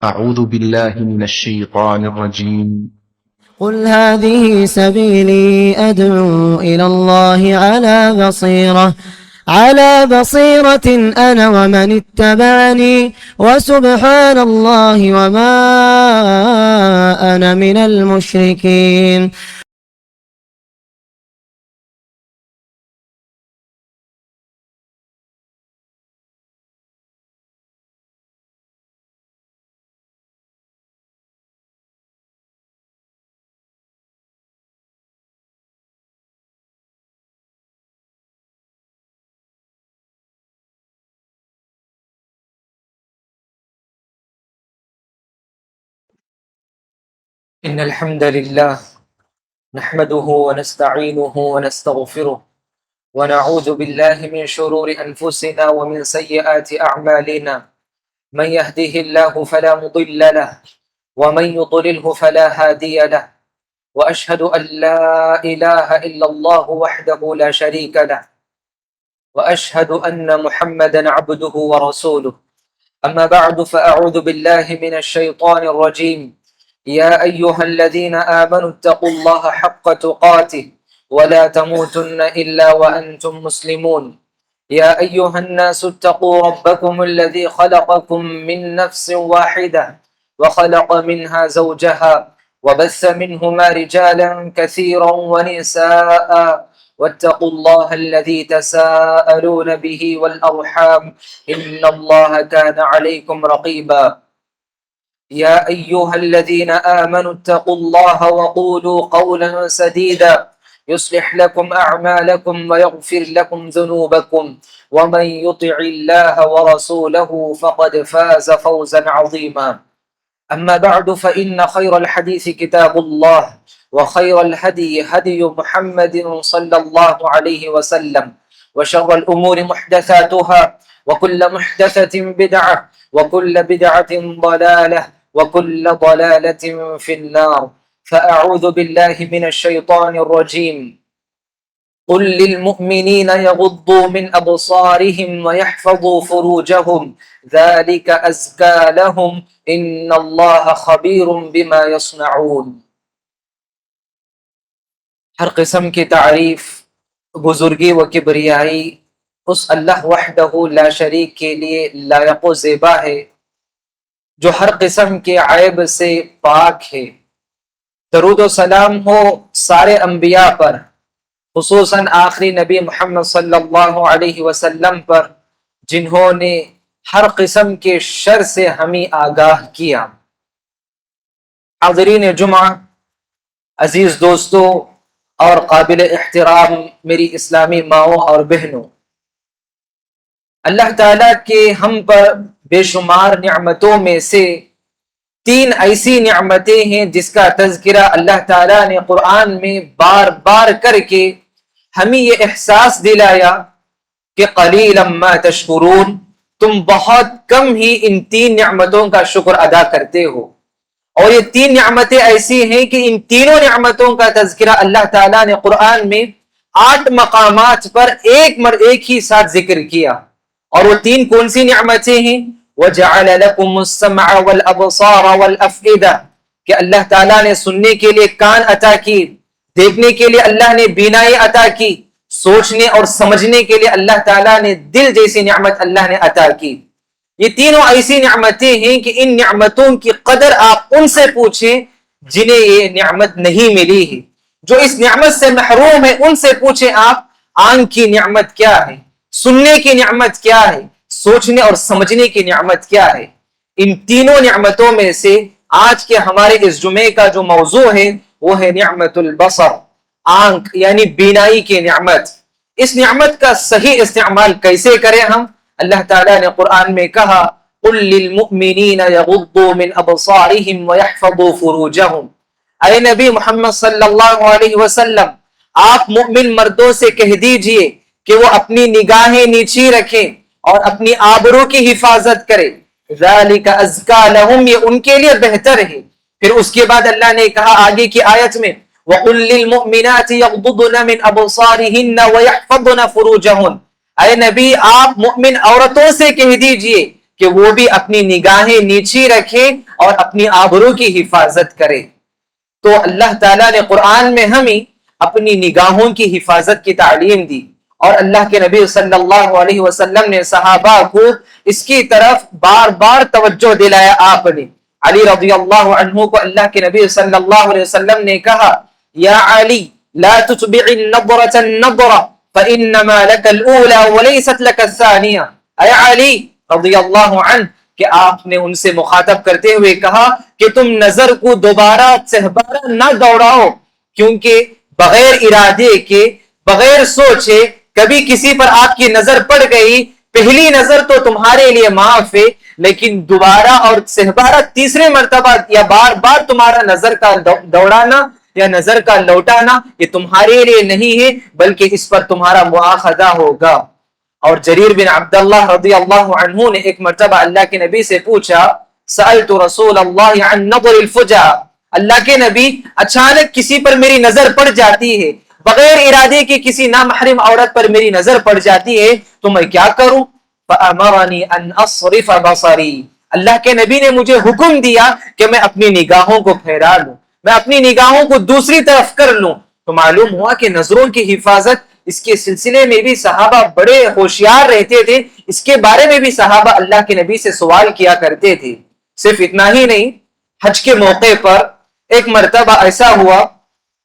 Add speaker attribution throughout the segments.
Speaker 1: أعوذ بالله من الشيطان الرجيم.
Speaker 2: قل هذه سبيلي أدعو إلى الله على بصيرة أنا ومن اتبعني وسبحان الله وما أنا من المشركين.
Speaker 3: إن الحمد لله نحمده ونستعينه ونستغفره ونعوذ بالله من شرور أنفسنا ومن سيئات أعمالنا. من يهده الله فلا مضل له ومن يضلله فلا هادي له، وأشهد أن لا إله إلا الله وحده لا شريك له، وأشهد أن محمدا عبده ورسوله. أما بعد فأعوذ بالله من الشيطان الرجيم. يا أيها الذين آمنوا اتقوا الله حق تقاته ولا تموتن إلا وأنتم مسلمون. يا أيها الناس اتقوا ربكم الذي خلقكم من نفس واحدة وخلق منها زوجها وبث منهما رجالا كثيرا ونساء، واتقوا الله الذي تساءلون به والأرحام إن الله كان عليكم رقيبا. يا أيها الذين آمنوا اتقوا الله وقولوا قولا سديدا يصلح لكم أعمالكم ويغفر لكم ذنوبكم، ومن يطع الله ورسوله فقد فاز فوزا عظيما. أما بعد فإن خير الحديث كتاب الله، وخير الهدي هدي محمد صلى الله عليه وسلم، وشر الأمور محدثاتها، وكل محدثة بدعة، وكل بدعة ضلالة، وكل ضلالة في النار. فأعوذ بالله من الشيطان الرجيم. قل للمؤمنين يغضوا من أبصارهم ويحفظوا فروجهم ذلك أزكى لهم إن الله خبير بما يصنعون. ہر قسم کی تعریف، بزرگی و کبریائی اس اللہ وحدہ لا شریک کے لیے لائق و زیبا ہے جو ہر قسم کے عیب سے پاک ہے۔ درود و سلام ہو سارے انبیاء پر، خصوصاً آخری نبی محمد صلی اللہ علیہ وسلم پر، جنہوں نے ہر قسم کے شر سے ہمیں آگاہ کیا۔ حاضرین جمعہ، عزیز دوستو اور قابل احترام میری اسلامی ماؤں اور بہنوں، اللہ تعالیٰ کے ہم پر بے شمار نعمتوں میں سے تین ایسی نعمتیں ہیں جس کا تذکرہ اللہ تعالیٰ نے قرآن میں بار بار کر کے ہمیں یہ احساس دلایا کہ قلیلا ما تشکرون، تم بہت کم ہی ان تین نعمتوں کا شکر ادا کرتے ہو۔ اور یہ تین نعمتیں ایسی ہیں کہ ان تینوں نعمتوں کا تذکرہ اللہ تعالیٰ نے قرآن میں 8 مقامات پر ایک ہی ساتھ ذکر کیا۔ اور وہ تین کون سی نعمتیں ہیں؟ وَجَعَلَ لَكُمُ السَّمْعَ وَالْأَبْصَارَ وَالْأَفْئِدَةَ، کہ اللہ تعالیٰ نے سننے کے لیے کان عطا کی، دیکھنے کے لیے اللہ نے بینائی عطا کی، سوچنے اور سمجھنے کے لیے اللہ تعالیٰ نے دل جیسی نعمت اللہ نے عطا کی۔ یہ تینوں ایسی نعمتیں ہیں کہ ان نعمتوں کی قدر آپ ان سے پوچھیں جنہیں یہ نعمت نہیں ملی ہے، جو اس نعمت سے محروم ہے ان سے پوچھیں آپ آنکھ کی نعمت کیا ہے، سننے کی نعمت کیا ہے، سوچنے اور سمجھنے کی نعمت کیا ہے۔ ان تینوں نعمتوں میں سے آج کے ہمارے اس جمعے کا جو موضوع ہے وہ ہے نعمت البصر، آنکھ یعنی بینائی کی نعمت۔ اس نعمت کا صحیح استعمال کیسے کریں ہم؟ اللہ تعالیٰ نے قرآن میں کہا قُلْ لِلْمُؤْمِنِينَ يَغُضُّوا مِنْ أَبْصَارِهِمْ وَيَحْفَظُوا فُرُوجَهُمْ۔ اے نبی محمد صلی اللہ علیہ وسلم، آپ مؤمن مردوں سے کہہ دیجئے کہ وہ اپنی نگاہیں نیچی رکھیں اور اپنی آبرو کی حفاظت کریں۔ ذَلِكَ أَزْكَى لَهُمْ، یہ ان کے لیے بہتر ہے۔ پھر اس کے بعد اللہ نے کہا آگے کی آیت میں وَقُلْ لِلْمُؤْمِنَاتِ يَغْضُضْنَ مِنْ أَبْصَارِهِنَّ وَيَحْفَظْنَ فُرُوجَهُنَّ، اے نبی آپ مؤمن عورتوں سے کہہ دیجئے کہ وہ بھی اپنی نگاہیں نیچی رکھے اور اپنی آبرو کی حفاظت کرے۔ تو اللہ تعالیٰ نے قرآن میں ہمیں اپنی نگاہوں کی حفاظت کی تعلیم دی، اور اللہ کے نبی صلی اللہ علیہ وسلم نے صحابہ کو اس کی طرف بار بار توجہ دلایا۔ آپ نے علی رضی اللہ عنہ کو اللہ کے نبی صلی اللہ علیہ وسلم نے کہا، یا علی لا تتبع النظرة النظرة فإنما لك الأولى وليست لك الثانية۔ اے علی رضی اللہ عنہ، کہ آپ نے ان سے مخاطب کرتے ہوئے کہا کہ تم نظر کو دوبارہ سہبارہ نہ دوڑاؤ، کیونکہ بغیر ارادے کے، بغیر سوچے کبھی کسی پر آپ کی نظر پڑ گئی، پہلی نظر تو تمہارے لیے معاف ہے، لیکن دوبارہ اور سہبارہ تیسرے مرتبہ یا بار بار تمہارا نظر کا دوڑانا یا نظر کا لوٹانا یہ تمہارے لیے نہیں ہے، بلکہ اس پر تمہارا مواخذہ ہوگا۔ اور جریر بن عبداللہ رضی اللہ عنہ نے ایک مرتبہ اللہ کے نبی سے پوچھا، سألت رسول اللہ عن نظر الفجع، اللہ کے نبی اچانک کسی پر میری نظر پڑ جاتی ہے، بغیر ارادے کے کسی نامحرم عورت پر میری نظر پڑ جاتی ہے تو میں کیا کروں؟ فأمرنی ان اصرف بصری، اللہ کے نبی نے مجھے حکم دیا کہ میں اپنی نگاہوں کو پھیرا لوں، میں اپنی نگاہوں کو دوسری طرف کر لوں۔ تو معلوم ہوا کہ نظروں کی حفاظت اس کے سلسلے میں بھی صحابہ بڑے ہوشیار رہتے تھے، اس کے بارے میں بھی صحابہ اللہ کے نبی سے سوال کیا کرتے تھے۔ صرف اتنا ہی نہیں، حج کے موقع پر ایک مرتبہ ایسا ہوا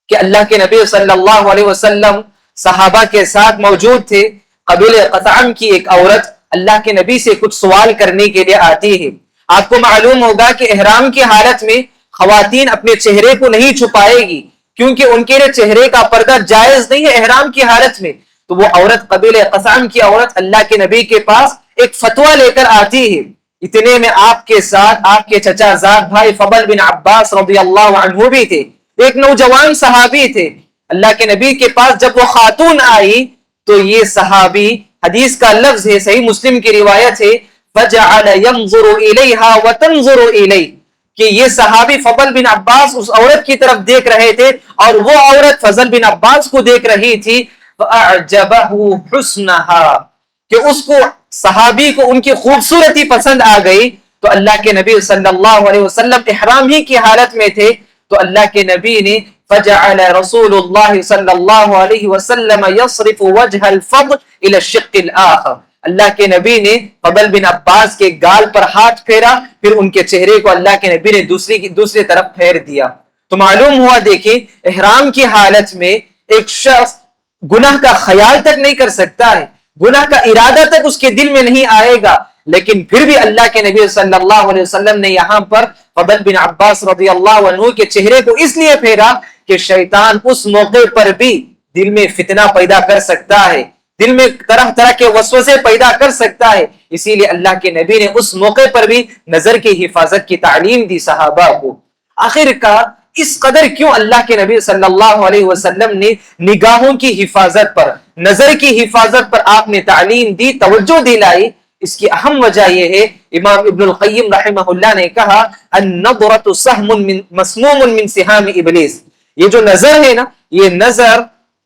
Speaker 3: کہ اللہ کے نبی صلی اللہ علیہ وسلم صحابہ کے ساتھ موجود تھے۔ قبیلہ قطعم کی ایک عورت اللہ کے نبی سے کچھ سوال کرنے کے لیے آتی ہے۔ آپ کو معلوم ہوگا کہ احرام کی حالت میں خواتین اپنے چہرے کو نہیں چھپائے گی، کیونکہ ان کے لیے چہرے کا پردہ جائز نہیں ہے احرام کی حالت میں۔ تو وہ عورت، قبیلہ قطعم کی عورت، اللہ کے نبی کے پاس ایک فتویٰ لے کر آتی ہے۔ اتنے میں آپ کے ساتھ آپ کے چچا زاد بھائی فضل بن عباس رضی اللہ عنہ بھی تھے، ایک نوجوان صحابی تھے۔ اللہ کے نبی کے پاس جب وہ خاتون آئی تو یہ صحابی، حدیث کا لفظ ہے، صحیح مسلم کی روایت ہے، فَجَعَلَ يَنْظُرُ إِلَيْهَا وَتَنْظُرُ إِلَيْهِ، کہ یہ صحابی فضل بن عباس اس عورت کی طرف دیکھ رہے تھے اور وہ عورت فضل بن عباس کو دیکھ رہی تھی۔ فَأَعْجَبَهُ حُسْنَهَا، کہ اس کو، صحابی کو ان کی خوبصورتی پسند آ گئی۔ تو اللہ کے نبی صلی اللہ علیہ وسلم احرام ہی کی حالت میں تھے، تو اللہ کے نبی نے فجعل رسول اللہ صلی اللہ علیہ وسلم یصرف وجہ الفضل الى الشق الاخر، اللہ کے نبی نے فضل بن عباس کے گال پر ہاتھ پھیرا، پھر ان کے چہرے کو اللہ کے نبی نے دوسری طرف پھیر دیا۔ تو معلوم ہوا، دیکھیں، احرام کی حالت میں ایک شخص گناہ کا خیال تک نہیں کر سکتا ہے، گناہ کا ارادہ تک اس کے دل میں نہیں آئے گا، لیکن پھر بھی اللہ کے نبی صلی اللہ علیہ وسلم نے یہاں پر فضل بن عباس رضی اللہ عنہ کے چہرے کو اس لیے پھیرا کہ شیطان اس موقع پر بھی دل میں فتنہ پیدا کر سکتا ہے، دل میں طرح طرح کے وسوسے پیدا کر سکتا ہے، اسی لیے اللہ کے نبی نے اس موقع پر بھی نظر کی حفاظت کی تعلیم دی صحابہ کو۔ آخر کار اس قدر کیوں اللہ کے نبی صلی اللہ علیہ وسلم نے نگاہوں کی حفاظت پر، نظر کی حفاظت پر آپ نے تعلیم دی، توجہ دلائی؟ اس کی اہم وجہ یہ ہے، امام ابن القیم رحمہ اللہ نے کہا، النظرۃ سهم مسموم من سهام ابلیس، یہ جو نظر ہے نا، یہ نظر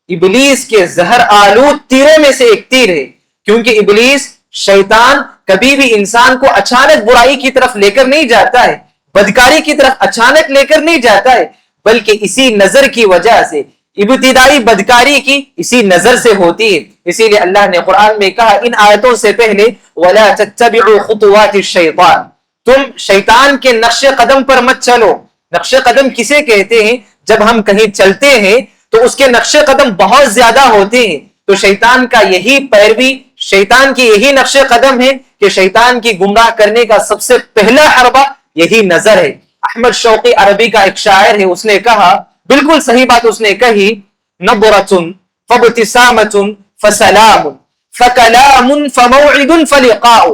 Speaker 3: ابلیس کے زہر آلود تیروں میں سے ایک تیر ہے، کیونکہ ابلیس، شیطان کبھی بھی انسان کو اچانک برائی کی طرف لے کر نہیں جاتا ہے، بدکاری کی طرف اچانک لے کر نہیں جاتا ہے، بلکہ اسی نظر کی وجہ سے ابتدائی بدکاری کی اسی نظر سے ہوتی ہے۔ اسی لیے اللہ نے قرآن میں کہا ان آیتوں سے پہلے، وَلَا تَتَّبِعُوا خُطُوَاتِ الشَّيْطَانِ، تم شیطان کے نقش قدم پر مت چلو۔ نقش قدم کسے کہتے ہیں؟ جب ہم کہیں چلتے ہیں تو اس کے نقش قدم بہت زیادہ ہوتے ہیں، تو شیطان کا یہی پیروی، شیطان کی یہی نقش قدم ہے کہ شیطان کی گمراہ کرنے کا سب سے پہلا حربہ یہی نظر ہے۔ احمد شوقی عربی کا ایک شاعر ہے، اس نے کہا، بالکل صحیح بات اس نے کہی، نظرۃ فابتسامۃ فسلام فکلام فموعد فلقاء،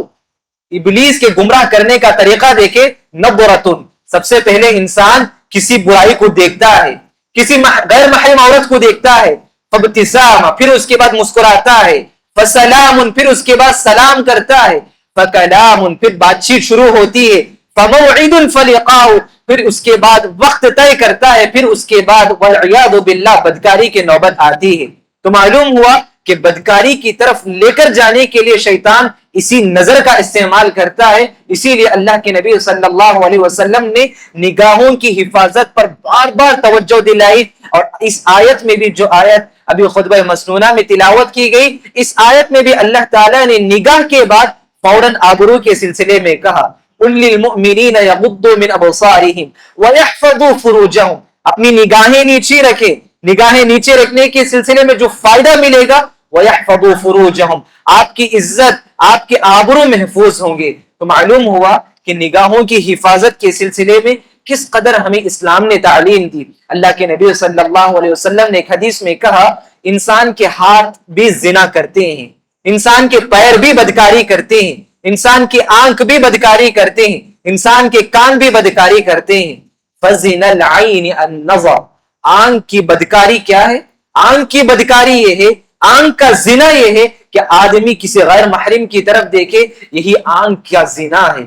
Speaker 3: ابلیس کے گمراہ کرنے کا طریقہ دیکھے، نظرۃ، سب سے پہلے انسان کسی برائی کو دیکھتا ہے، کسی غیر محرم عورت کو دیکھتا ہے، فابتسام، پھر اس کے بعد مسکراتا ہے، فسلام، پھر اس کے بعد سلام کرتا ہے، فکلام، پھر بات چیت شروع ہوتی ہے، فموعد فلقاء، پھر اس کے بعد وقت طے کرتا ہے، پھر اس کے بعد والعیاذ باللہ بدکاری کی نوبت آتی ہے۔ تو معلوم ہوا کہ بدکاری کی طرف لے کر جانے کے لیے شیطان اسی نظر کا استعمال کرتا ہے. اسی لیے اللہ کے نبی صلی اللہ علیہ وسلم نے نگاہوں کی حفاظت پر بار بار توجہ دلائی. اور اس آیت میں بھی جو آیت ابھی خطبہ مسنونہ میں تلاوت کی گئی, اس آیت میں بھی اللہ تعالیٰ نے نگاہ کے بعد فوراً آبرو کے سلسلے میں کہا قُل لِّلْمُؤْمِنِينَ يَغُضُّوا مِنْ أَبْصَارِهِمْ وَيَحْفَظُوا فُرُوجَهُمْ. اپنی نگاہیں نیچے رکھے. نگاہیں نیچے رکھنے کے سلسلے میں جو فائدہ ملے گا وَيَحْفَظُوا فُرُوجَهُمْ, آپ کی عزت, آپ کے آبرو محفوظ ہوں گے. تو معلوم ہوا کہ نگاہوں کی حفاظت کے سلسلے میں کس قدر ہمیں اسلام نے تعلیم دی. اللہ کے نبی صلی اللہ علیہ وسلم نے ایک حدیث میں کہا انسان کے ہاتھ بھی زنا کرتے ہیں, انسان کے پیر بھی بدکاری کرتے ہیں, انسان کی آنکھ بھی بدکاری کرتے ہیں, انسان کے کان بھی بدکاری کرتے ہیں. فَزِنَ الْعَيْنِ النَّظَرُ, آنکھ کی بدکاری کیا ہے؟ آنکھ کی بدکاری یہ ہے, آنکھ کا زنا یہ ہے کہ آدمی کسی غیر محرم کی طرف دیکھے, یہی آنکھ کا زنا ہے.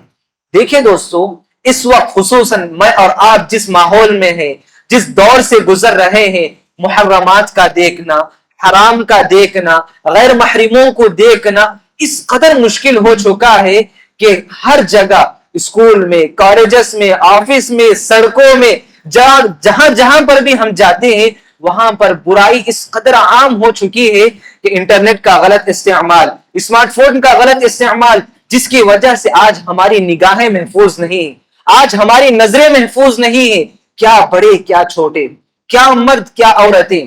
Speaker 3: دیکھیں دوستو, اس وقت خصوصاً میں اور آپ جس ماحول میں ہیں, جس دور سے گزر رہے ہیں, محرمات کا دیکھنا, حرام کا دیکھنا, غیر محرموں کو دیکھنا اس قدر مشکل ہو چکا ہے کہ ہر جگہ, اسکول میں, کالجز میں, آفس میں, سڑکوں میں, جہاں جہاں پر بھی ہم جاتے ہیں وہاں پر برائی اس قدر عام ہو چکی ہے کہ انٹرنیٹ کا غلط استعمال, اسمارٹ فون کا غلط استعمال, جس کی وجہ سے آج ہماری نگاہیں محفوظ نہیں, آج ہماری نظریں محفوظ نہیں ہیں. کیا بڑے کیا چھوٹے, کیا مرد کیا عورتیں,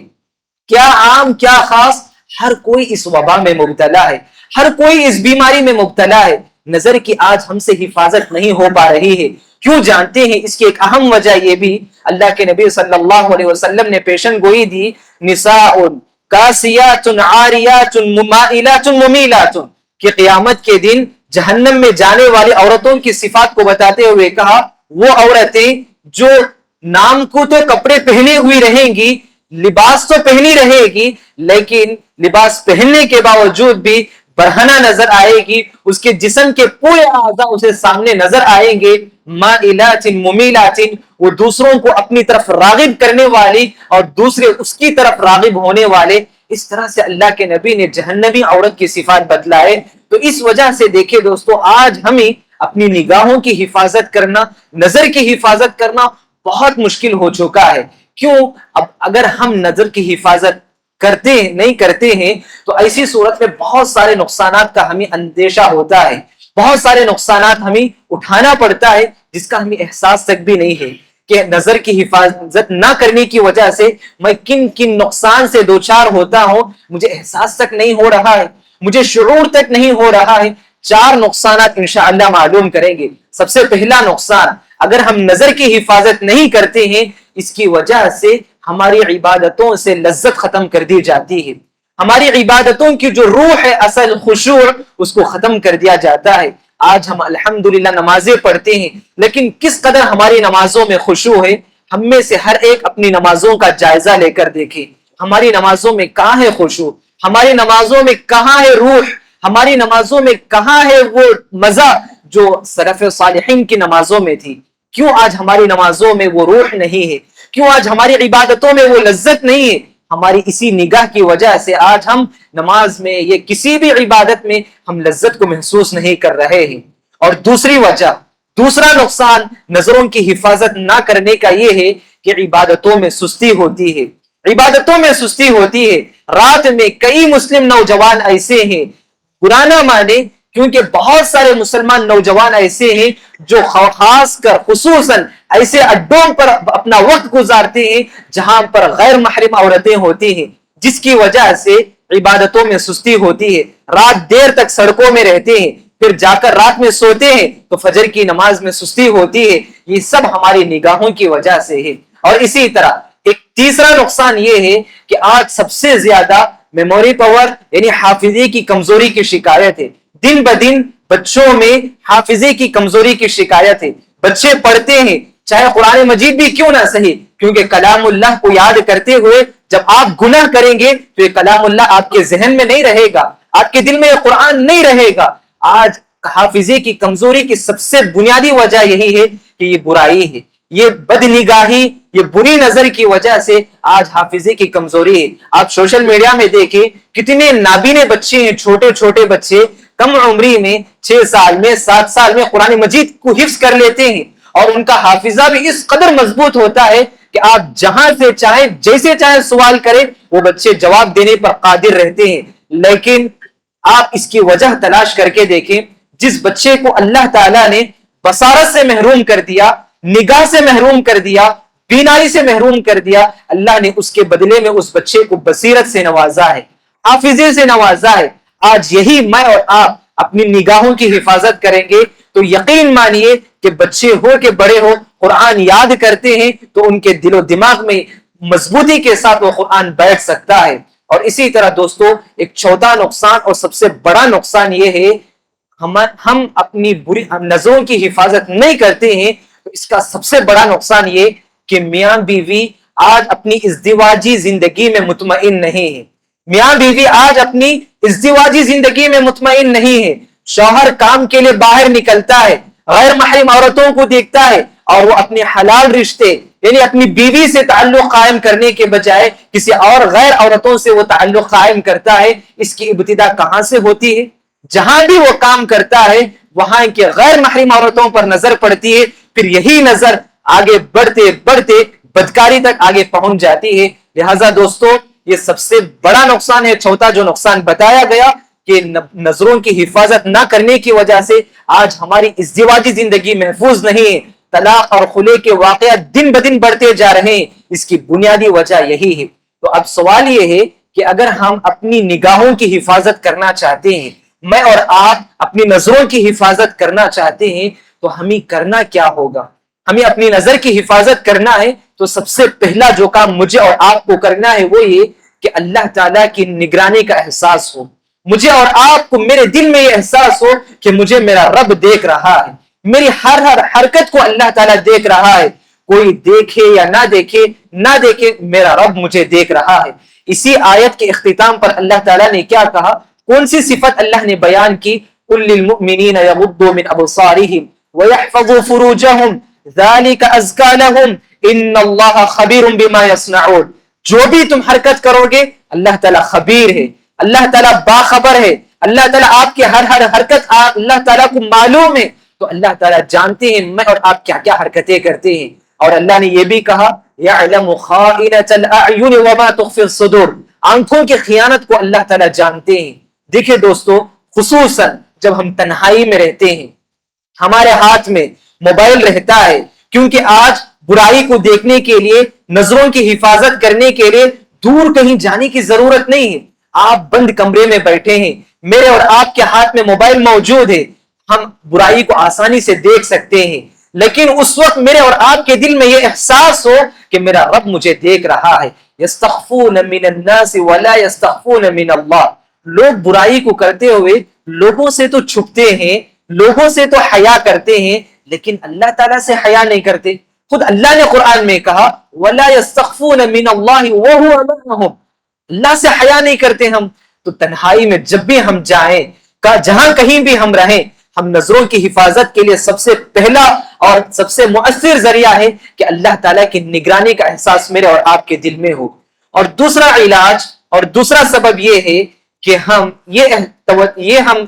Speaker 3: کیا عام کیا خاص, ہر کوئی اس وبا میں مبتلا ہے, ہر کوئی اس بیماری میں مبتلا ہے. نظر کی آج ہم سے حفاظت نہیں ہو پا رہی ہے. کیوں جانتے ہیں؟ اس کی ایک اہم وجہ یہ بھی اللہ کے نبی صلی اللہ علیہ وسلم نے پیشن گوئی دی, نساء کاسیات عاریات ممائلات ممیلات, کہ قیامت کے دن جہنم میں جانے والی عورتوں کی صفات کو بتاتے ہوئے کہا وہ عورتیں جو نام کو تو کپڑے پہنے ہوئی رہیں گی, لباس تو پہنی رہے گی, لیکن لباس پہننے کے باوجود بھی برہنہ نظر آئے گی, اس کے جسم کے پورے اعضاء اسے سامنے نظر آئیں گے. مائلات ممیلات, وہ دوسروں کو اپنی طرف راغب کرنے والی اور دوسرے اس کی طرف راغب ہونے والے. اس طرح سے اللہ کے نبی نے جہنمی عورت کی صفات بتلائے. تو اس وجہ سے دیکھیں دوستو, آج ہمیں اپنی نگاہوں کی حفاظت کرنا, نظر کی حفاظت کرنا بہت مشکل ہو چکا ہے. کیوں؟ اب اگر ہم نظر کی حفاظت نہیں کرتے ہیں تو ایسی صورت میں بہت سارے نقصانات کا ہمیں اندیشہ ہوتا ہے, بہت سارے نقصانات ہمیں اٹھانا پڑتا ہے جس کا ہمیں احساس تک بھی نہیں ہے کہ نظر کی حفاظت نہ کرنے کی وجہ سے میں کن کن نقصان سے دوچار ہوتا ہوں, مجھے احساس تک نہیں ہو رہا ہے, مجھے شعور تک نہیں ہو رہا ہے. 4 نقصانات انشاءاللہ معلوم کریں گے. سب سے پہلا نقصان, اگر ہم نظر کی حفاظت نہیں کرتے ہیں, اس کی وجہ سے ہماری عبادتوں سے لذت ختم کر دی جاتی ہے, ہماری عبادتوں کی جو روح ہے, اصل خشوع, اس کو ختم کر دیا جاتا ہے. آج ہم الحمدللہ نمازیں پڑھتے ہیں, لیکن کس قدر ہماری نمازوں میں خشوع ہے؟ ہم میں سے ہر ایک اپنی نمازوں کا جائزہ لے کر دیکھے, ہماری نمازوں میں کہاں ہے خشوع, ہماری نمازوں میں کہاں ہے روح, ہماری نمازوں میں کہاں ہے وہ مزہ جو سلف صالحین کی نمازوں میں تھی؟ کیوں آج ہماری نمازوں میں وہ روح نہیں ہے؟ کیوں آج ہماری عبادتوں میں وہ لذت نہیں ہے؟ ہماری اسی نگاہ کی وجہ سے آج ہم نماز میں یا کسی بھی عبادت میں ہم لذت کو محسوس نہیں کر رہے ہیں. اور دوسری وجہ, دوسرا نقصان نظروں کی حفاظت نہ کرنے کا یہ ہے کہ عبادتوں میں سستی ہوتی ہے, عبادتوں میں سستی ہوتی ہے. رات میں کئی مسلم نوجوان ایسے ہیں, برا نہ مانے, کیونکہ بہت سارے مسلمان نوجوان ایسے ہیں جو خاص کر خصوصاً ایسے اڈوں پر اپنا وقت گزارتے ہیں جہاں پر غیر محرم عورتیں ہوتی ہیں, جس کی وجہ سے عبادتوں میں سستی ہوتی ہے. رات دیر تک سڑکوں میں رہتے ہیں, پھر جا کر رات میں سوتے ہیں تو فجر کی نماز میں سستی ہوتی ہے. یہ سب ہماری نگاہوں کی وجہ سے ہے. اور اسی طرح ایک تیسرا نقصان یہ ہے کہ آج سب سے زیادہ میموری پاور یعنی حافظے کی کمزوری کی شکایت ہے. دن بدن بچوں میں حافظے کی کمزوری کی شکایت ہے. بچے پڑھتے ہیں چاہے قرآن مجید بھی کیوں نہ صحیح, کیونکہ کلام اللہ کو یاد کرتے ہوئے جب آپ گناہ کریں گے تو یہ کلام اللہ آپ کے ذہن میں نہیں رہے گا, آپ کے دل میں یہ قرآن نہیں رہے گا. آج حافظے کی کمزوری کی سب سے بنیادی وجہ یہی ہے کہ یہ برائی ہے, یہ بد نگاہی, یہ بری نظر کی وجہ سے آج حافظے کی کمزوری ہے. آپ سوشل میڈیا میں دیکھیں کتنے نابینے بچے ہیں, چھوٹے چھوٹے بچے کم عمری میں 6 سال میں 7 سال میں قرآن مجید کو حفظ کر لیتے ہیں، اور ان کا حافظہ بھی اس قدر مضبوط ہوتا ہے کہ آپ جہاں سے چاہیں جیسے چاہیں سوال کریں وہ بچے جواب دینے پر قادر رہتے ہیں۔ لیکن آپ اس کی وجہ تلاش کر کے دیکھیں، جس بچے کو اللہ تعالیٰ نے بصارت سے محروم کر دیا، نگاہ سے محروم کر دیا، بینائی سے محروم کر دیا، اللہ نے اس کے بدلے میں اس بچے کو بصیرت سے نوازا ہے، حافظے سے نوازا ہے۔ آج یہی میں اور آپ اپنی نگاہوں کی حفاظت کریں گے تو یقین مانیے کہ بچے ہو کہ بڑے ہو قرآن یاد کرتے ہیں تو ان کے دل و دماغ میں مضبوطی کے ساتھ وہ قرآن بیٹھ سکتا ہے۔ اور اسی طرح دوستو ایک چوتھا نقصان اور سب سے بڑا نقصان یہ ہے، ہم اپنی بری نظروں کی حفاظت نہیں کرتے ہیں تو اس کا سب سے بڑا نقصان یہ کہ میاں بیوی آج اپنی ازدواجی زندگی میں مطمئن نہیں ہے۔ میاں بیوی آج اپنی ازدواجی زندگی میں مطمئن نہیں ہے۔ شوہر کام کے لیے باہر نکلتا ہے، غیر محرم عورتوں کو دیکھتا ہے، اور وہ اپنے حلال رشتے یعنی اپنی بیوی سے تعلق قائم کرنے کے بجائے کسی اور غیر عورتوں سے وہ تعلق قائم کرتا ہے۔ اس کی ابتدا کہاں سے ہوتی ہے؟ جہاں بھی وہ کام کرتا ہے وہاں کے غیر محرم عورتوں پر نظر پڑتی ہے، پھر یہی نظر آگے بڑھتے بڑھتے بدکاری تک آگے پہنچ جاتی ہے۔ لہٰذا دوستو یہ سب سے بڑا نقصان ہے، چوتھا جو نقصان بتایا گیا کہ نظروں کی حفاظت نہ کرنے کی وجہ سے آج ہماری ازدواجی زندگی محفوظ نہیں ہے، طلاق اور خلع کے واقعات دن بدن بڑھتے جا رہے ہیں۔ اس کی بنیادی وجہ یہی ہے۔ تو اب سوال یہ ہے کہ اگر ہم اپنی نگاہوں کی حفاظت کرنا چاہتے ہیں، میں اور آپ اپنی نظروں کی حفاظت کرنا چاہتے ہیں، تو ہمیں کرنا کیا ہوگا؟ ہمیں اپنی نظر کی حفاظت کرنا ہے تو سب سے پہلا جو کام مجھے اور آپ کو کرنا ہے وہ یہ کہ اللہ تعالیٰ کی نگرانی کا احساس ہو۔ مجھے اور آپ کو میرے دل میں یہ احساس ہو کہ مجھے میرا رب دیکھ رہا ہے، میری ہر حرکت کو اللہ تعالیٰ دیکھ رہا ہے، کوئی دیکھے یا نہ دیکھے میرا رب مجھے دیکھ رہا ہے۔ اسی آیت کے اختتام پر اللہ تعالیٰ نے کیا کہا؟ کون سی صفت اللہ نے بیان کی؟ قُل لِّلْمُؤْمِنِينَ يَغُضُّوا مِنْ أَبْصَارِهِمْ وَيَحْفَظُوا فُرُوجَهُمْ ذَلِكَ أَزْكَىٰ لَهُمْ إِنَّ اللَّهَ خَبِيرٌ بِمَا يَصْنَعُونَ۔ جو بھی تم حرکت کرو گے اللہ تعالیٰ خبیر ہے، اللہ تعالیٰ باخبر ہے، اللہ تعالیٰ آپ کی ہر حرکت اللہ تعالیٰ کو معلوم ہے۔ تو اللہ تعالیٰ جانتے ہیں میں اور آپ کیا کیا حرکتیں کرتے ہیں۔ اور اللہ نے یہ بھی کہا يَعْلَمُ خَائِنَةَ الْأَعْيُنِ وَمَا تُخْفِي الصُّدُورُ، آنکھوں کی خیانت کو اللہ تعالیٰ جانتے ہیں۔ دیکھیں دوستو، خصوصاً جب ہم تنہائی میں رہتے ہیں، ہمارے ہاتھ میں موبائل رہتا ہے، کیونکہ آج برائی کو دیکھنے کے لیے، نظروں کی حفاظت کرنے کے لیے دور کہیں جانے کی ضرورت نہیں ہے۔ آپ بند کمرے میں بیٹھے ہیں، میرے اور آپ کے ہاتھ میں موبائل موجود ہے، ہم برائی کو آسانی سے دیکھ سکتے ہیں۔ لیکن اس وقت میرے اور آپ کے دل میں یہ احساس ہو کہ میرا رب مجھے دیکھ رہا ہے۔ يَسْتَخْفُونَ مِنَ النَّاسِ وَلَا يَسْتَخْفُونَ مِنَ اللَّهِ، لوگ برائی کو کرتے ہوئے لوگوں سے تو چھپتے ہیں، لوگوں سے تو حیا کرتے ہیں، لیکن اللہ تعالیٰ سے حیا نہیں کرتے۔ خود اللہ نے قرآن میں کہا وَلَا يَسْتَخْفُونَ مِنَ اللَّهِ وَهُوَ مَعَهُمْ، اللہ سے حیا نہیں کرتے ہم۔ تو تنہائی میں جب بھی ہم جائیں، جہاں کہیں بھی ہم رہیں، ہم نظروں کی حفاظت کے لیے سب سے پہلا اور سب سے مؤثر ذریعہ ہے کہ اللہ تعالیٰ کی نگرانی کا احساس میرے اور آپ کے دل میں ہو۔ اور دوسرا علاج اور دوسرا سبب یہ ہے کہ ہم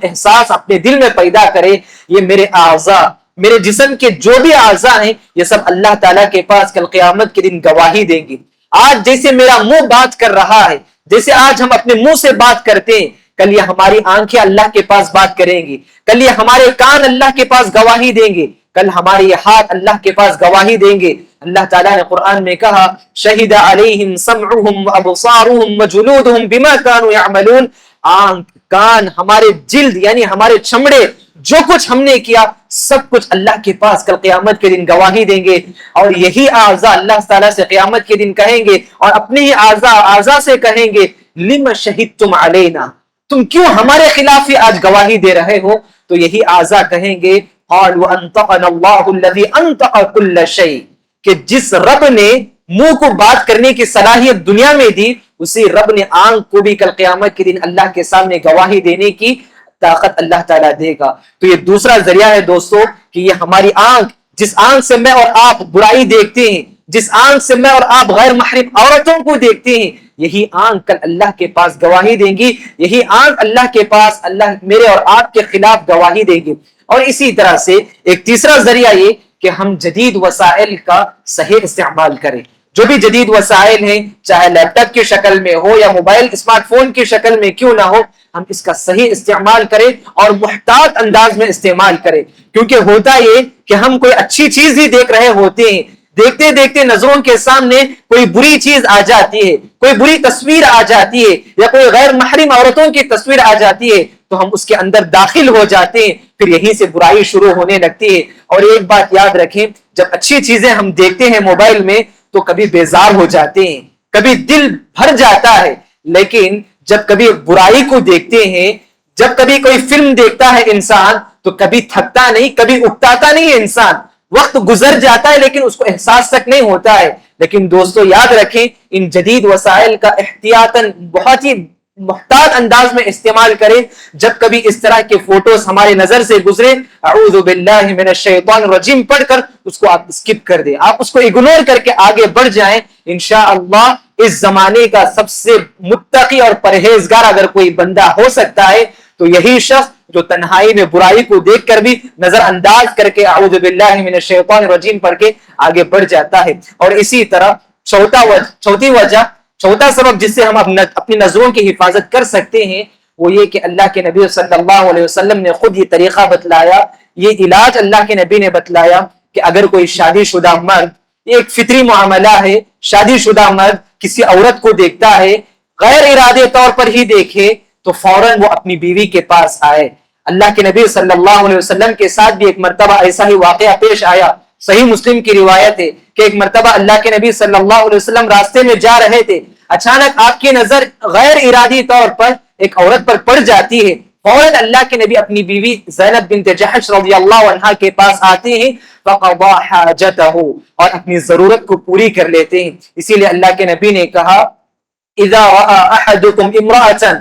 Speaker 3: احساس اپنے دل میں پیدا کریں، یہ میرے اعضاء، میرے جسم کے جو بھی اعضاء ہیں یہ سب اللہ تعالیٰ کے پاس کل قیامت کے دن گواہی دیں گے۔ آج جیسے میرا منہ بات کر رہا ہے، جیسے آج ہم اپنے منہ سے بات کرتے ہیں، کل یہ ہماری آنکھیں اللہ کے پاس بات کریں گی، کل یہ ہمارے کان اللہ کے پاس گواہی دیں گے، کل ہمارے یہ ہاتھ اللہ کے پاس گواہی دیں گے۔ اللہ تعالیٰ نے قرآن میں کہا شہد علیہم سمعہم وابصارہم وجلودہم بما کانوا یعملون، آنکھ، کان، ہمارے جلد یعنی ہمارے چمڑے، جو کچھ ہم نے کیا سب کچھ اللہ کے پاس کل قیامت کے دن گواہی دیں گے۔ اور یہی اعضاء اللہ تعالیٰ سے قیامت کے دن کہیں گے اور اپنے ہی اعضاء سے کہیں گے لم شہدتم علینا، تم کیوں ہمارے خلاف ہی آج گواہی دے رہے ہو؟ تو یہی اعضاء کہیں گے قالوا انطقنا اللہ الذی انطق کل شیء، کہ جس رب نے منہ کو بات کرنے کی صلاحیت دنیا میں دی، اسی رب نے آنکھ کو بھی کل قیامت کے دن اللہ کے سامنے گواہی دینے کی طاقت اللہ تعالیٰ دے گا۔ تو یہ دوسرا ذریعہ ہے دوستو کہ یہ ہماری آنکھ، جس آنکھ سے میں اور آپ برائی دیکھتے ہیں، جس آنکھ سے میں اور آپ غیر محرم عورتوں کو دیکھتے ہیں، یہی آنکھ کل اللہ کے پاس گواہی دیں گی، یہی آنکھ اللہ کے پاس اللہ میرے اور آپ کے خلاف گواہی دے گی۔ اور اسی طرح سے ایک تیسرا ذریعہ یہ کہ ہم جدید وسائل کا صحیح استعمال کریں۔ جو بھی جدید وسائل ہیں، چاہے لیپ ٹاپ کی شکل میں ہو یا موبائل اسمارٹ فون کی شکل میں کیوں نہ ہو، ہم اس کا صحیح استعمال کریں اور محتاط انداز میں استعمال کریں۔ کیونکہ ہوتا یہ کہ ہم کوئی اچھی چیز ہی دیکھ رہے ہوتے ہیں، دیکھتے دیکھتے نظروں کے سامنے کوئی بری چیز آ جاتی ہے، کوئی بری تصویر آ جاتی ہے، یا کوئی غیر محرم عورتوں کی تصویر آ جاتی ہے، تو ہم اس کے اندر داخل ہو جاتے ہیں، پھر یہیں سے برائی شروع ہونے لگتی ہے۔ اور ایک بات یاد رکھیں، جب اچھی چیزیں ہم دیکھتے ہیں موبائل میں تو کبھی بیزار ہو جاتے ہیں، کبھی دل بھر جاتا ہے، لیکن جب کبھی برائی کو دیکھتے ہیں، جب کبھی کوئی فلم دیکھتا ہے انسان تو کبھی تھکتا نہیں، کبھی اکتاتا نہیں ہے انسان، وقت گزر جاتا ہے لیکن اس کو احساس تک نہیں ہوتا ہے۔ لیکن دوستو یاد رکھیں، ان جدید وسائل کا احتیاطاً بہت ہی محتاط انداز میں استعمال کریں۔ جب کبھی اس طرح کے فوٹوز ہمارے نظر سے گزرے، اعوذ باللہ من الشیطان الرجیم پڑھ کر اس کو آپ اسکپ کر دیں، آپ اس کو اگنور کر کے آگے بڑھ جائیں۔ انشاءاللہ اس زمانے کا سب سے متقی اور پرہیزگار اگر کوئی بندہ ہو سکتا ہے تو یہی شخص جو تنہائی میں برائی کو دیکھ کر بھی نظر انداز کر کے اعوذ باللہ من الشیطان الرجیم پڑھ کے آگے بڑھ جاتا ہے۔ اور اسی طرح چوتھا سبب جس سے ہم اپنی نظروں کی حفاظت کر سکتے ہیں وہ یہ کہ اللہ کے نبی صلی اللہ علیہ وسلم نے خود یہ طریقہ بتلایا، یہ علاج اللہ کے نبی نے بتلایا کہ اگر کوئی شادی شدہ مرد، یہ ایک فطری معاملہ ہے، شادی شدہ مرد کسی عورت کو دیکھتا ہے، غیر ارادے طور پر ہی دیکھے تو فوراً وہ اپنی بیوی کے پاس آئے۔ اللہ کے نبی صلی اللہ علیہ وسلم کے ساتھ بھی ایک مرتبہ ایسا ہی واقعہ پیش آیا، صحیح مسلم کی روایت ہے کہ ایک مرتبہ اللہ کے نبی صلی اللہ علیہ وسلم راستے میں جا رہے تھے، اچانک آپ کی نظر غیر ارادی طور پر ایک عورت پر پڑ جاتی ہے، فوراً اللہ کے نبی اپنی بیوی زینب بنت جحش رضی اللہ عنہا کے پاس آتے ہیں، فقضى حاجته، اور اپنی ضرورت کو پوری کر لیتے ہیں۔ اسی لیے اللہ کے نبی نے کہا اذا رأى احدكم امرأة،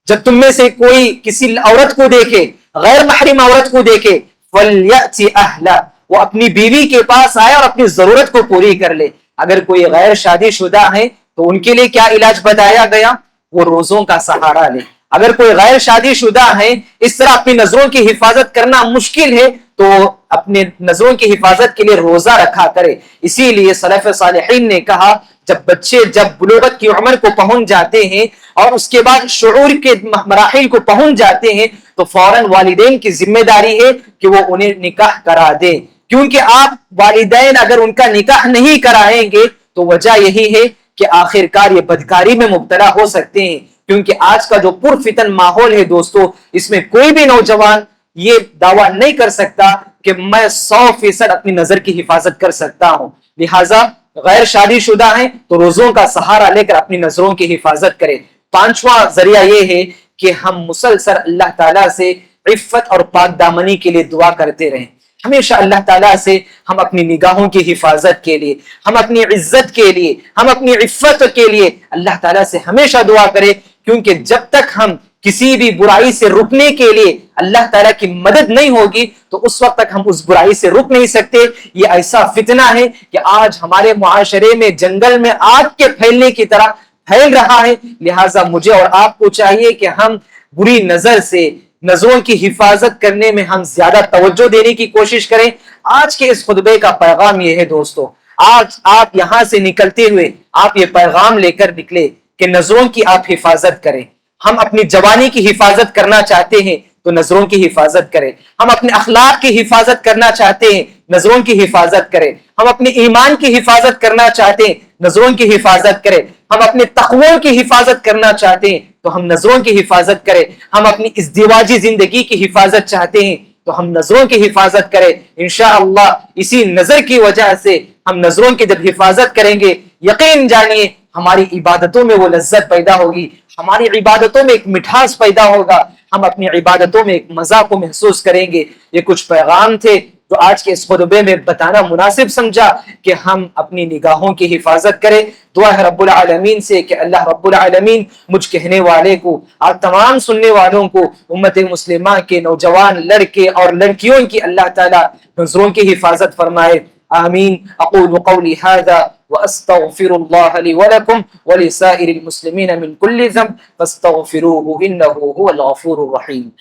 Speaker 3: جب تم میں سے کوئی کسی عورت کو دیکھے، غیر محرم عورت کو دیکھے، فلیأت اہلہ، وہ اپنی بیوی کے پاس آئے اور اپنی ضرورت کو پوری کر لے۔ اگر کوئی غیر شادی شدہ ہے تو ان کے لیے کیا علاج بتایا گیا؟ وہ روزوں کا سہارا لے۔ اگر کوئی غیر شادی شدہ ہے، اس طرح اپنی نظروں کی حفاظت کرنا مشکل ہے تو اپنے نظروں کی حفاظت کے لیے روزہ رکھا کرے۔ اسی لیے سلف صالحین نے کہا جب بچے جب بلوغت کی عمر کو پہنچ جاتے ہیں اور اس کے بعد شعور کے مراحل کو پہنچ جاتے ہیں تو فوراً والدین کی ذمہ داری ہے کہ وہ انہیں نکاح کرا دیں، کیونکہ آپ والدین اگر ان کا نکاح نہیں کرائیں گے تو وجہ یہی ہے کہ آخرکار یہ بدکاری میں مبتلا ہو سکتے ہیں۔ کیونکہ آج کا جو پرفتن ماحول ہے دوستو، اس میں کوئی بھی نوجوان یہ دعویٰ نہیں کر سکتا کہ میں 100% اپنی نظر کی حفاظت کر سکتا ہوں۔ لہٰذا غیر شادی شدہ ہیں تو روزوں کا سہارا لے کر اپنی نظروں کی حفاظت کریں۔ پانچواں ذریعہ یہ ہے کہ ہم مسلسل اللہ تعالیٰ سے عفت اور پاک دامنی کے لیے دعا کرتے رہیں۔ ہمیشہ اللہ تعالیٰ سے ہم اپنی نگاہوں کی حفاظت کے لیے، ہم اپنی عزت کے لیے، ہم اپنی عفت کے لیے اللہ تعالیٰ سے ہمیشہ دعا کریں، کیونکہ جب تک ہم کسی بھی برائی سے رکنے کے لیے اللہ تعالیٰ کی مدد نہیں ہوگی تو اس وقت تک ہم اس برائی سے رک نہیں سکتے۔ یہ ایسا فتنہ ہے کہ آج ہمارے معاشرے میں جنگل میں آگ کے پھیلنے کی طرح پھیل رہا ہے۔ لہٰذا مجھے اور آپ کو چاہیے کہ ہم بری نظر سے نظروں کی حفاظت کرنے میں ہم زیادہ توجہ دینے کی کوشش کریں۔ آج کے اس خطبے کا پیغام یہ ہے دوستو، آج آپ یہاں سے نکلتے ہوئے آپ یہ پیغام لے کر نکلے کہ نظروں کی آپ حفاظت کریں۔ ہم اپنی جوانی کی حفاظت کرنا چاہتے ہیں تو نظروں کی حفاظت کریں، ہم اپنے اخلاق کی حفاظت کرنا چاہتے ہیں نظروں کی حفاظت کریں، ہم اپنے ایمان کی حفاظت کرنا چاہتے ہیں نظروں کی حفاظت کریں، ہم اپنے تقوی کی حفاظت کرنا چاہتے ہیں تو ہم نظروں کی حفاظت کریں، ہم اپنی ازدواجی زندگی کی حفاظت چاہتے ہیں تو ہم نظروں کی حفاظت کریں۔ انشاءاللہ اسی نظر کی وجہ سے ہم نظروں کی جب حفاظت کریں گے، یقین جانیے ہماری عبادتوں میں وہ لذت پیدا ہوگی، ہماری عبادتوں میں ایک مٹھاس پیدا ہوگا، ہم اپنی عبادتوں میں ایک مزہ کو محسوس کریں گے۔ یہ کچھ پیغام تھے جو آج کے اس خطبے میں بتانا مناسب سمجھا کہ ہم اپنی نگاہوں کی حفاظت کریں۔ دعا ہے رب العالمین سے کہ اللہ رب العالمین مجھ کہنے والے کو اور تمام سننے والوں کو، امت مسلمہ کے نوجوان لڑکے اور لڑکیوں کی اللہ تعالی نظروں کی حفاظت فرمائے۔ آمین۔ اقول قولی هذا وأستغفر الله لي ولكم ولسائر المسلمين من كل ذنب فاستغفروه إنه هو الغفور الرحيم.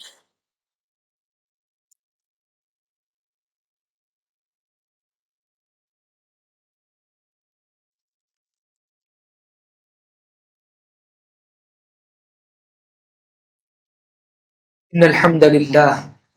Speaker 3: إن الحمد لله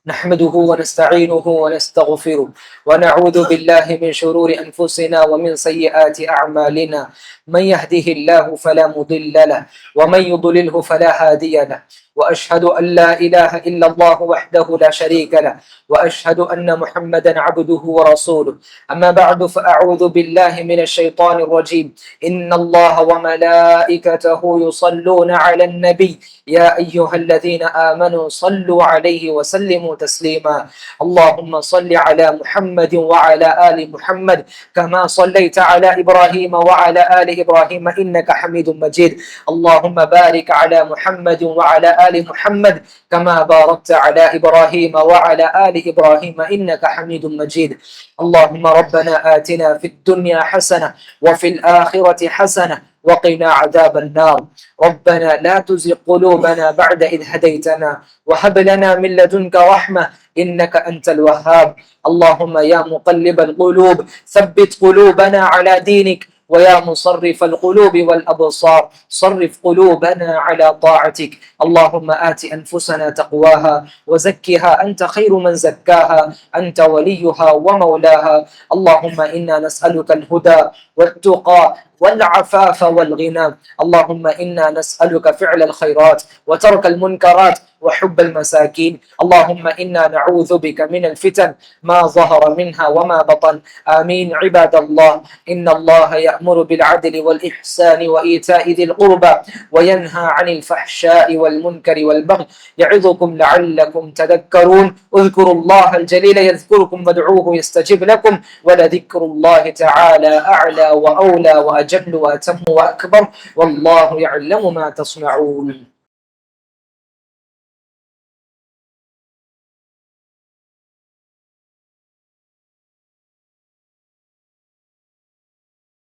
Speaker 3: نحمده ونستعينه ونستغفره ونعوذ بالله من شرور أنفسنا ومن سيئات أعمالنا. من يهده الله فلا مضل له ومن يضلله فلا هادي له، وأشهد أن لا إله إلا الله وحده لا شريك له، وأشهد أن محمدا عبده ورسوله. أما بعد فأعوذ بالله من الشيطان الرجيم. إن الله وملائكته يصلون على النبي يا أيها الذين آمنوا صلوا عليه وسلموا تسليما. اللهم صل على محمد وعلى آل محمد كما صليت على إبراهيم وعلى آل إبراهيم إنك حميد مجيد. اللهم بارك على محمد وعلى آل محمد كما باركت على إبراهيم وعلى آل إبراهيم إنك حميد مجيد. اللهم ربنا آتنا في الدنيا حسنة وفي الآخرة حسنة وقنا عذاب النار. ربنا لا تزغ قلوبنا بعد إذ هديتنا وهب لنا من لدنك رحمة إنك أنت الوهاب. اللهم يا مقلب القلوب ثبت قلوبنا على دينك، ويا مصرف القلوب والأبصار صرف قلوبنا على طاعتك. اللهم آت أنفسنا تقواها وزكها أنت خير من زكاها أنت وليها ومولاها. اللهم إنا نسألك الهدى والتقى والعفاف والغنى. اللهم إنا نسألك فعل الخيرات وترك المنكرات وحب المساكين. اللهم إنا نعوذ بك من الفتن ما ظهر منها وما بطن. آمين. عباد الله، إن الله يأمر بالعدل والإحسان وإيتاء ذي القربى وينهى عن الفحشاء والمنكر والبغي يعظكم لعلكم تذكرون. اذكروا الله الجليل يذكركم وادعوه يستجب لكم، ولذكر الله تعالى أعلى وأولى وأجل وأتم وأكبر، والله يعلم ما تصنعون.